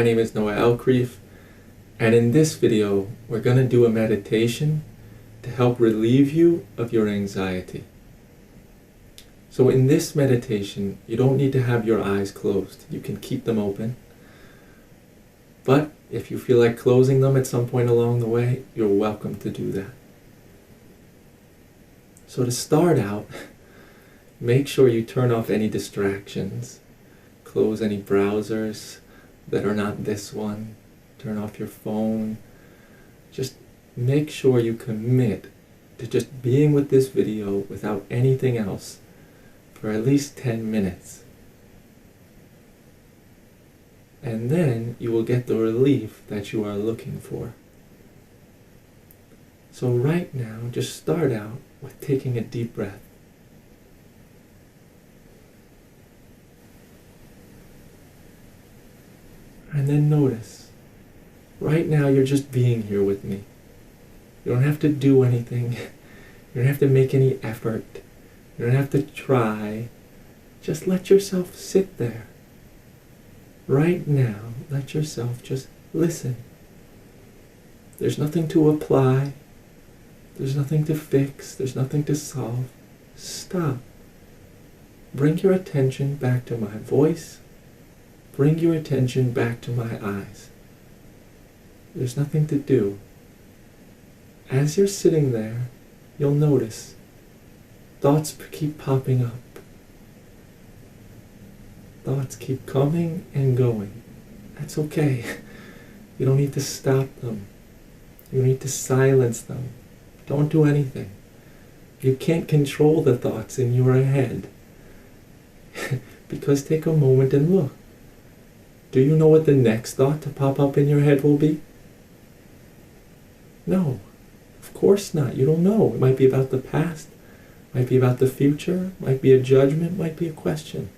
name is Noah Elkrief, and in this video we're going to do a meditation to help relieve you of your anxiety. So in this meditation, you don't need to have your eyes closed. You can keep them open. But if you feel like closing them at some point along the way, you're welcome to do that. So to start out, make sure you turn off any distractions. Close any browsers that are not this one. Turn off your phone. Just make sure you commit to just being with this video without anything else for at least 10 minutes. And then you will get the relief that you are looking for. So right now, just start out with taking a deep breath. And then notice, right now you're just being here with me. You don't have to do anything. You don't have to make any effort. You don't have to try. Just let yourself sit there. Right now, let yourself just listen. There's nothing to apply. There's nothing to fix. There's nothing to solve. Stop. Bring your attention back to my voice. Bring your attention back to my eyes. There's nothing to do. As you're sitting there, you'll notice thoughts keep popping up. Thoughts keep coming and going. That's okay. You don't need to stop them. You need to silence them. Don't do anything. You can't control the thoughts in your head. Because take a moment and look. Do you know what the next thought to pop up in your head will be? No, of course not. You don't know. It might be about the past, might be about the future, might be a judgment, might be a question.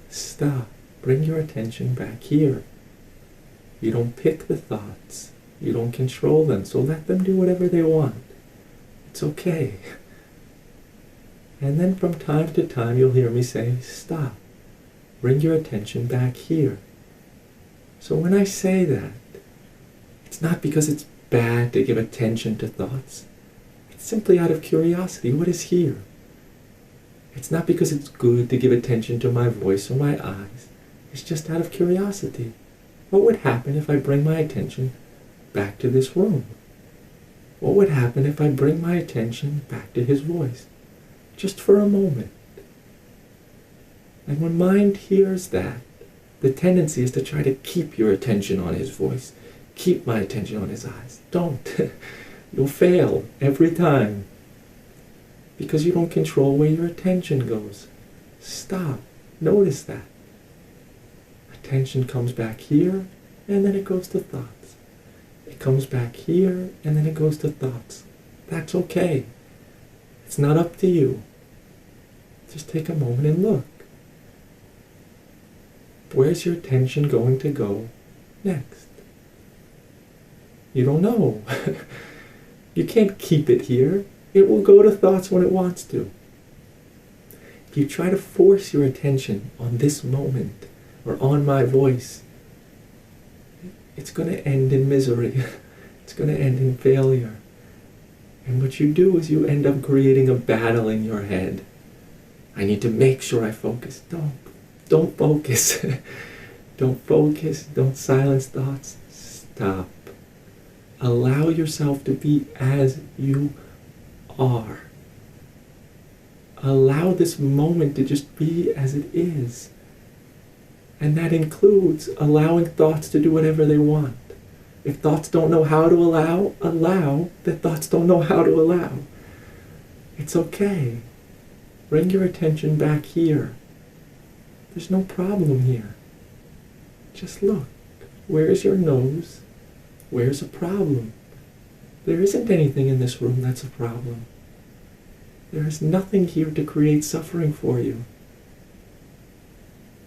Stop. Bring your attention back here. You don't pick the thoughts. You don't control them, so let them do whatever they want. It's okay. And then from time to time you'll hear me say, stop. Bring your attention back here. So when I say that, it's not because it's bad to give attention to thoughts. It's simply out of curiosity. What is here? It's not because it's good to give attention to my voice or my eyes. It's just out of curiosity. What would happen if I bring my attention back to this room? What would happen if I bring my attention back to his voice? Just for a moment. And when mind hears that, the tendency is to try to keep your attention on his voice. Keep my attention on his eyes. Don't. You'll fail every time. Because you don't control where your attention goes. Stop. Notice that. Attention comes back here, and then it goes to thoughts. It comes back here, and then it goes to thoughts. That's okay. It's not up to you. Just take a moment and look. Where's your attention going to go next? You don't know. You can't keep it here. It will go to thoughts when it wants to. If you try to force your attention on this moment or on my voice, it's going to end in misery. It's going to end in failure. And what you do is you end up creating a battle in your head. I need to make sure I focus. Don't focus. Don't focus. Don't silence thoughts. Stop. Allow yourself to be as you are. Allow this moment to just be as it is. And that includes allowing thoughts to do whatever they want. If thoughts don't know how to allow that thoughts don't know how to allow. It's okay. Bring your attention back here. There's no problem here. Just look. Where's your nose? Where's a problem? There isn't anything in this room that's a problem. There is nothing here to create suffering for you.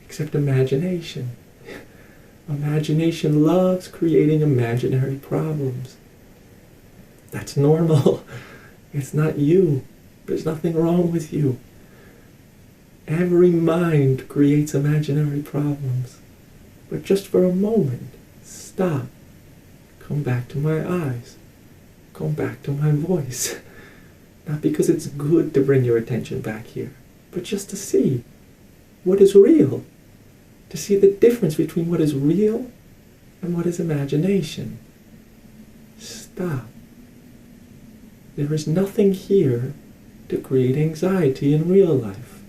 Except imagination. Imagination loves creating imaginary problems. That's normal. It's not you. There's nothing wrong with you. Every mind creates imaginary problems. But just for a moment, stop. Come back to my eyes. Come back to my voice. Not because it's good to bring your attention back here, but just to see what is real. To see the difference between what is real and what is imagination. Stop. There is nothing here to create anxiety in real life.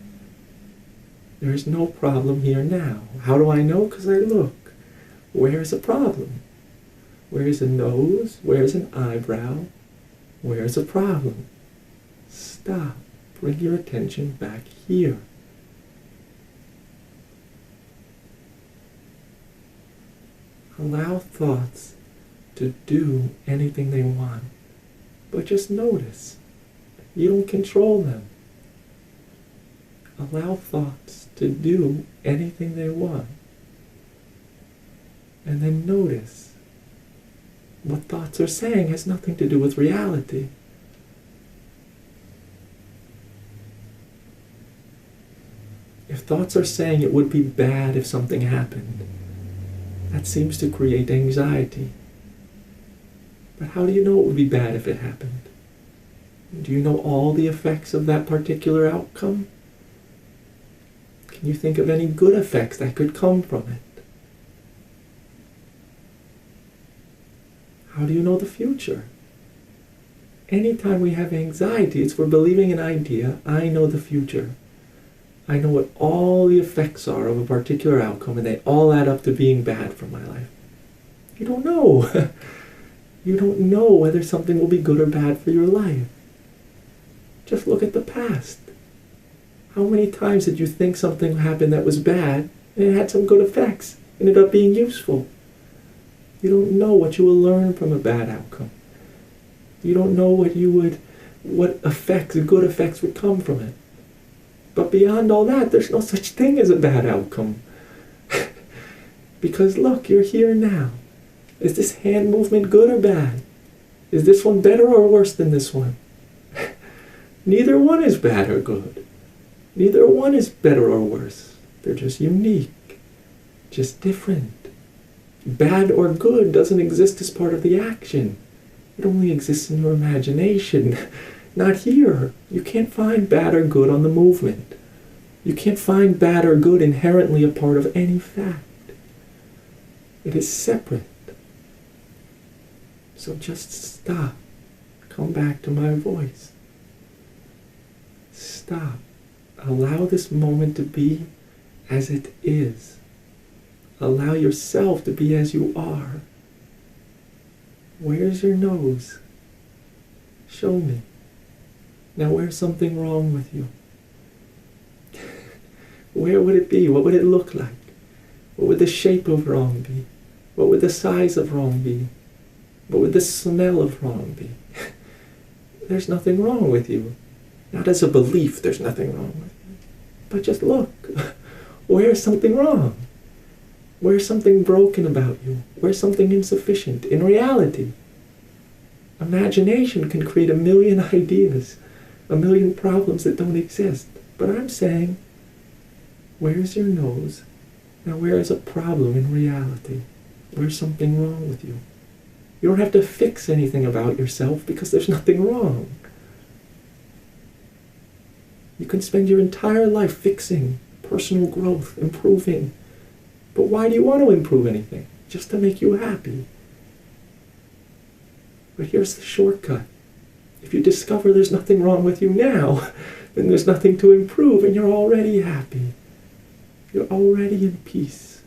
There is no problem here now. How do I know? Because I look. Where is a problem? Where is a nose? Where is an eyebrow? Where is a problem? Stop. Bring your attention back here. Allow thoughts to do anything they want, but just notice. You don't control them. Allow thoughts to do anything they want, and then notice. What thoughts are saying has nothing to do with reality. If thoughts are saying it would be bad if something happened, that seems to create anxiety. But how do you know it would be bad if it happened? Do you know all the effects of that particular outcome? Can you think of any good effects that could come from it? How do you know the future? Anytime we have anxiety, it's we're believing an idea, I know the future. I know what all the effects are of a particular outcome, and they all add up to being bad for my life. You don't know. You don't know whether something will be good or bad for your life. Just look at the past. How many times did you think something happened that was bad, and it had some good effects, ended up being useful? You don't know what you will learn from a bad outcome. You don't know what effects, good effects would come from it. But beyond all that, there's no such thing as a bad outcome. Because look, you're here now. Is this hand movement good or bad? Is this one better or worse than this one? Neither one is bad or good. Neither one is better or worse. They're just unique, just different. Bad or good doesn't exist as part of the action. It only exists in your imagination. Not here. You can't find bad or good on the movement. You can't find bad or good inherently a part of any fact. It is separate. So just stop. Come back to my voice. Stop. Allow this moment to be as it is. Allow yourself to be as you are. Where's your nose? Show me. Now where's something wrong with you? Where would it be? What would it look like? What would the shape of wrong be? What would the size of wrong be? What would the smell of wrong be? There's nothing wrong with you. Not as a belief there's nothing wrong with you. But just look. Where's something wrong? Where's something broken about you? Where's something insufficient? In reality, imagination can create a million ideas, a million problems that don't exist. But I'm saying, where's your nose? Now where is a problem in reality? Where's something wrong with you? You don't have to fix anything about yourself because there's nothing wrong. You can spend your entire life fixing, personal growth, improving. But why do you want to improve anything? Just to make you happy. But here's the shortcut. If you discover there's nothing wrong with you now, then there's nothing to improve and you're already happy. You're already in peace.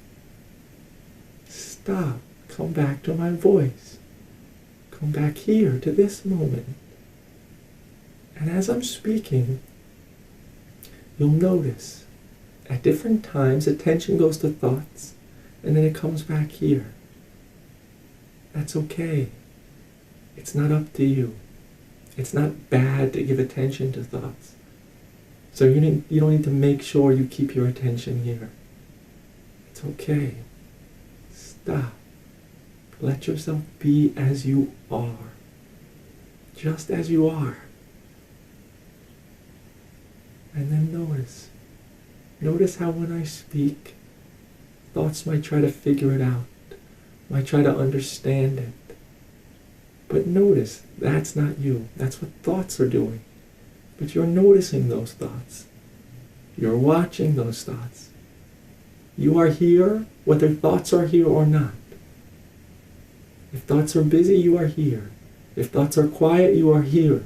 Stop. Come back to my voice. Come back here to this moment. And as I'm speaking, you'll notice at different times attention goes to thoughts and then it comes back here. That's okay. It's not up to you. It's not bad to give attention to thoughts. So you don't need to make sure you keep your attention here. It's okay. Stop. Let yourself be as you are. Just as you are. And then notice. Notice how when I speak, Thoughts might try to figure it out, might try to understand it. But notice, that's not you. That's what thoughts are doing. But you're noticing those thoughts. You're watching those thoughts. You are here, whether thoughts are here or not. If thoughts are busy, you are here. If thoughts are quiet, you are here.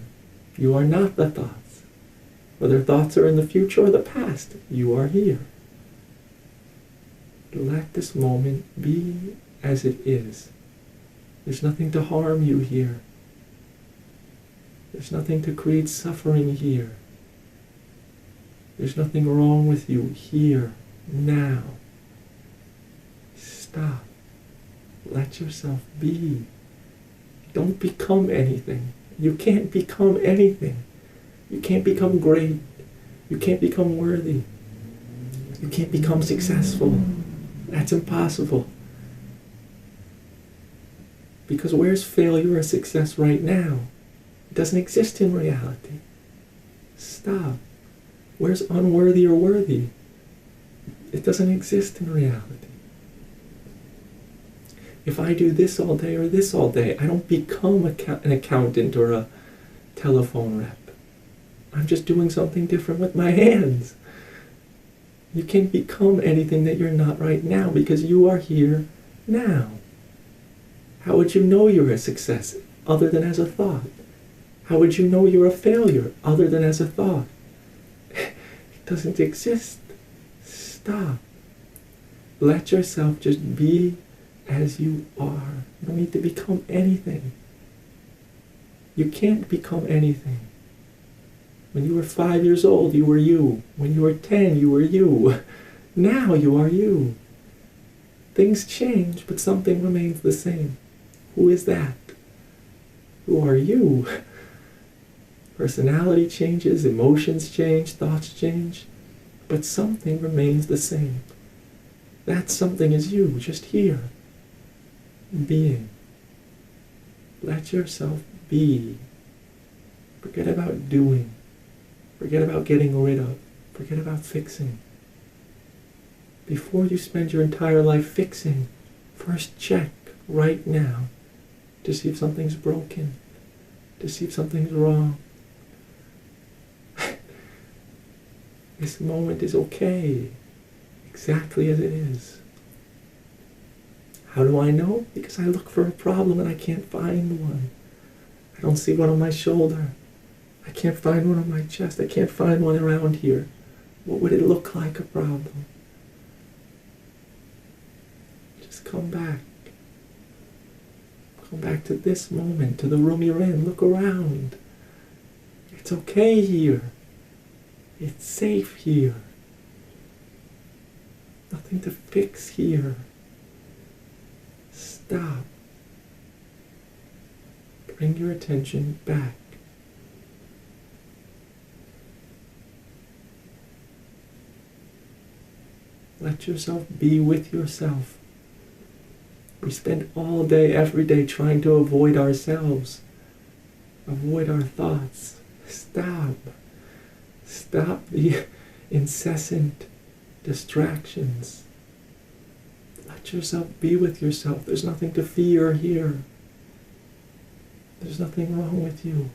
You are not the thoughts. Whether thoughts are in the future or the past, you are here. Let this moment be as it is. There's nothing to harm you here. There's nothing to create suffering here. There's nothing wrong with you here, now. Stop. Let yourself be. Don't become anything. You can't become anything. You can't become great. You can't become worthy. You can't become successful. That's impossible. Because where's failure or success right now? It doesn't exist in reality. Stop. Where's unworthy or worthy? It doesn't exist in reality. If I do this all day or this all day, I don't become an accountant or a telephone rep. I'm just doing something different with my hands. You can't become anything that you're not right now because you are here now. How would you know you're a success other than as a thought? How would you know you're a failure other than as a thought? It doesn't exist. Stop. Let yourself just be as you are. You don't need to become anything. You can't become anything. When you were 5 years old, you were you. When you were 10, you were you. Now you are you. Things change, but something remains the same. Who is that? Who are you? Personality changes, emotions change, thoughts change, but something remains the same. That something is you, just here. Being. Let yourself be. Forget about doing. Forget about getting rid of. Forget about fixing. Before you spend your entire life fixing, first check right now to see if something's broken, to see if something's wrong. This moment is okay, exactly as it is. How do I know? Because I look for a problem and I can't find one. I don't see one on my shoulder. I can't find one on my chest. I can't find one around here. What would it look like, a problem? Just come back. Come back to this moment, to the room you're in. Look around. It's okay here. It's safe here. Nothing to fix here. Stop. Bring your attention back. Let yourself be with yourself. We spend all day, every day, trying to avoid ourselves. Avoid our thoughts. Stop. Stop the incessant distractions. Let yourself be with yourself. There's nothing to fear here. There's nothing wrong with you.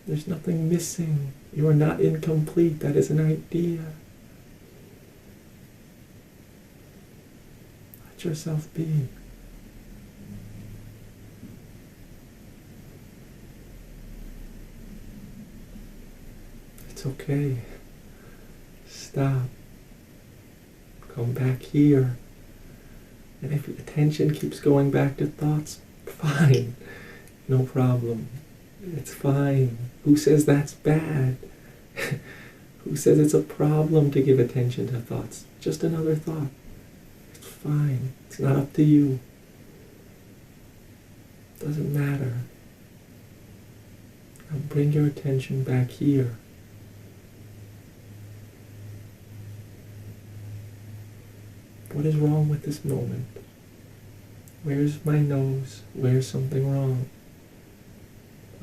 There's nothing missing. You are not incomplete. That is an idea. Let yourself be. It's okay. Stop. Come back here. And if attention keeps going back to thoughts, fine. No problem. It's fine. Who says that's bad? Who says it's a problem to give attention to thoughts? Just another thought. It's fine. It's not up to you. Doesn't matter. Now bring your attention back here. What is wrong with this moment? Where's my nose? Where's something wrong?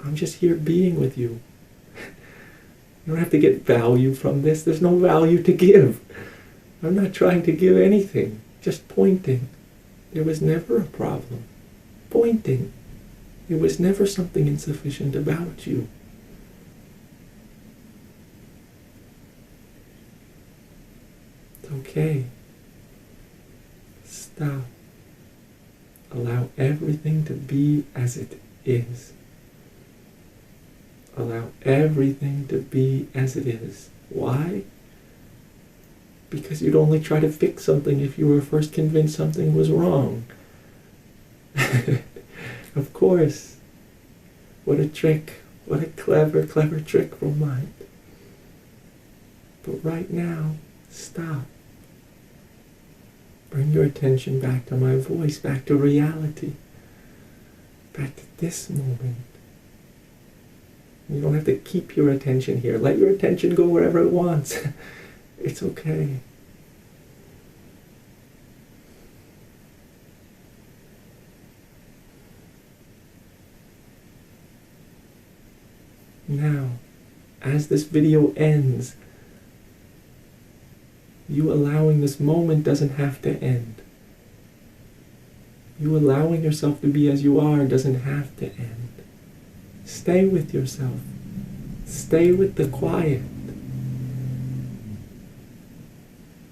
I'm just here being with you. You don't have to get value from this. There's no value to give. I'm not trying to give anything, just pointing. There was never a problem. Pointing. There was never something insufficient about you. It's okay. Stop. Allow everything to be as it is. Allow everything to be as it is. Why? Because you'd only try to fix something if you were first convinced something was wrong. Of course. What a trick. What a clever, clever trick from mind. But right now, stop. Bring your attention back to my voice, back to reality. Back to this moment. You don't have to keep your attention here. Let your attention go wherever it wants. It's okay. Now, as this video ends, you allowing this moment doesn't have to end. You allowing yourself to be as you are doesn't have to end. Stay with yourself. Stay with the quiet.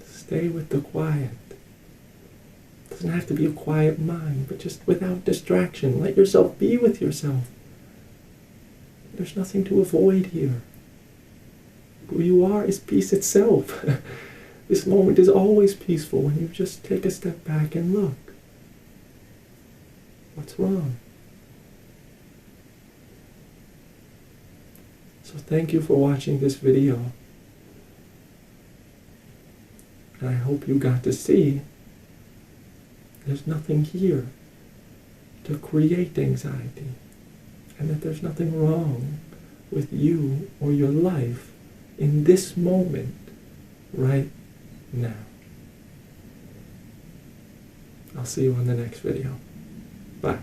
Stay with the quiet. It doesn't have to be a quiet mind, but just without distraction. Let yourself be with yourself. There's nothing to avoid here. Who you are is peace itself. This moment is always peaceful when you just take a step back and look. What's wrong? So thank you for watching this video. And I hope you got to see there's nothing here to create anxiety, and that there's nothing wrong with you or your life in this moment right now. I'll see you on the next video. Bye.